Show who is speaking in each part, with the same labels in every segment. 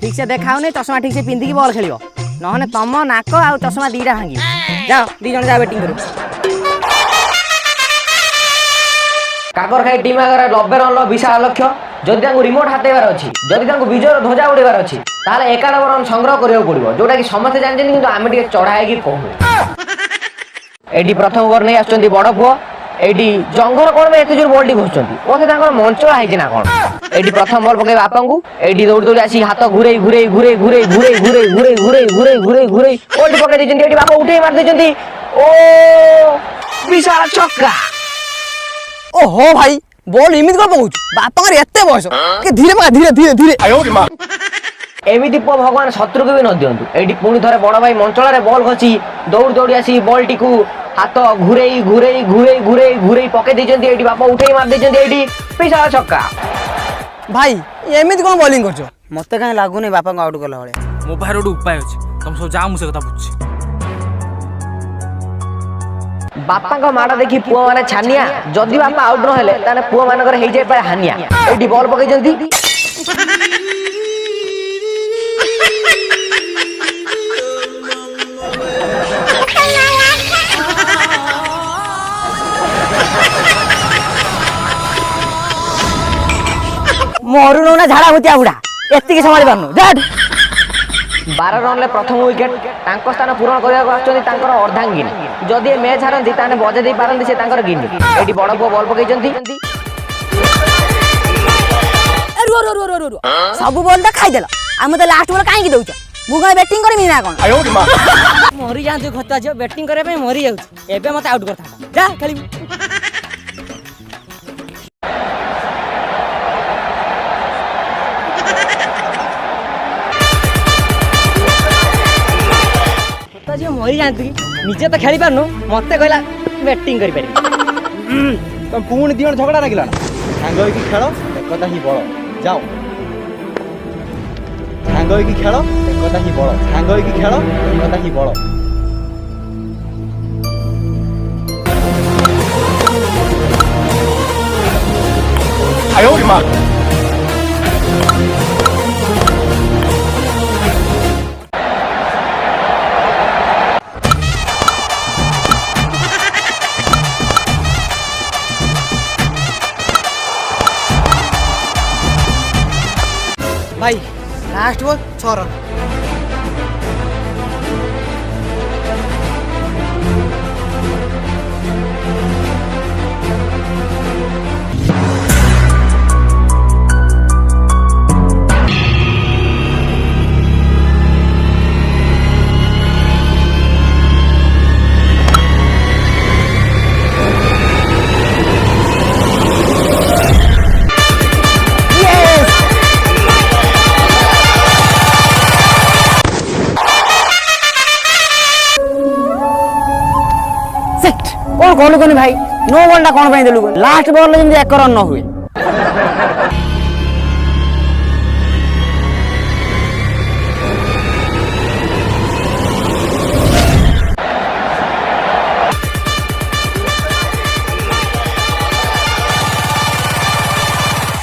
Speaker 1: ठीक से देखाओ चश्मा ठीक से पिंधिकी बॉल खेल नहने तुम नाक आ चश्मा दीटा भांगी जाओ दी जन जाओ बैटिंग करो काकर खाई टीम आगे 90 रन विशाल लक्ष्य जदि रिमोट हाथेबार अच्छी जदि विजय ध्वजा उड़ेबार अच्छी ताहले 91 रन संग्रह करियो पड़िबो जोटा कि समस्त जानते किंतु आमे टिके चढ़ाई कहू एडी प्रथम ओवर नहीं आछंती बड़ पुओ एडी जंगल कोन में एते जोर बॉल टी घुसचंती ओथे तांकर मंचला हाइछि ना कोन एडी प्रथम बॉल पके बापा को एडी दौड़ दौड़ आसी हाथ घुरे घुरे घुरे घुरे घुरे घुरे घुरे घुरे घुरे घुरे घुरे बॉल टी पके देचंती एडी बापा उठे मार देचंती ओ विशाल छक्का
Speaker 2: ओहो भाई बॉल इमित को पहुंच बापा एते बयस के धीरे मार धीरे धीरे धीरे आयो रे मां
Speaker 1: एमिति पुओ भगवान शत्रु को भी न दियंतु एडी पुणी थरे बड़ भाई मंचला रे बॉल खसी दौड़ दौड़ आसी बॉल टी को हाथ घुरे घुरे घुरे घुरे घुरे पके देचंती एडी बापा उठे मार देचंती एडी विशाल छक्का
Speaker 2: भाई एमित कोन बॉलिंग करछो
Speaker 3: मते काहे लागुनी बापा को आउट कला भले
Speaker 4: मो बाहर गोटे उपाय अछि तुम सब जाओ मुसे कथा पूछ
Speaker 1: बापा को माड़ देखी पुओ माने छानिया जदि बापा आउट न हेले ताने पुओ मानकर हेइ जाय पाए हानिया एडी बॉल पकेजंती मोरू ना झाड़ा होतिया बुढ़ा एत्ती संभाली पारनु जाट 12 रन ले प्रथम विकेट तांको स्थान पूरण करिया को आछंती तांकर अर्धांगिनी जदि मैच हारंती ताने बजे दे पारंती से तांकर गिनी एडी बड़ पुओ बॉल पकेजंती
Speaker 3: रो रो रो रो रो सब बॉल ता खाइ देला हम त लास्ट बॉल काहे की दउछ मु गय बैटिंग करमी ना कोन
Speaker 2: आयो रे मां
Speaker 1: मरी जांतु खता जो बैटिंग करे पे मरी जाउछ एबे मते आउट करथा जा खेली मरी जाती निजे तो खेली पारनु मत कहला बैटिंग करी पारी
Speaker 2: तुम पुणी दिवन झगड़ा लागिला ना सांग होई की खेलो एकता ही बळ जाओ सांग होई की खेलो एकता ही बळ सांग होई की खेलो एकता ही बळ आयो रे मां भाई लास्ट बॉल 6 रन
Speaker 3: कौन कहलु कोनी भाई नो बॉल टा कोन पई देलु लास्ट बॉल जेम 1 रन न हुए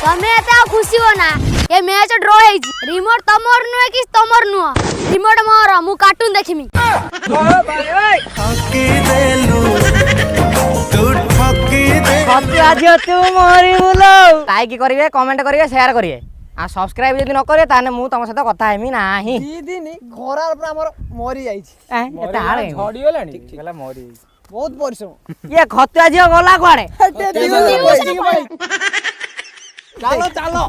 Speaker 5: तमे एता खुशी हो ना ये मैच ड्रॉ है रिमोट तमर नुए कि तमर नुआ रिमोट मोर मु कार्टून देखिमी
Speaker 1: आज तू मरी बुलो लाइक करिवे कमेंट करिवे शेयर करिवे आ सब्सक्राइब यदि न करे ताने मु तम सहित कथा हेमी नाही
Speaker 2: दी दिन खरार पर हमर मरी जाईछि
Speaker 1: एता हाळे
Speaker 4: झड़ी गेलानी गला मरी
Speaker 2: बहुत परिश्रम
Speaker 1: ये खतुआ झियो गला कुआडे
Speaker 2: चलो चलो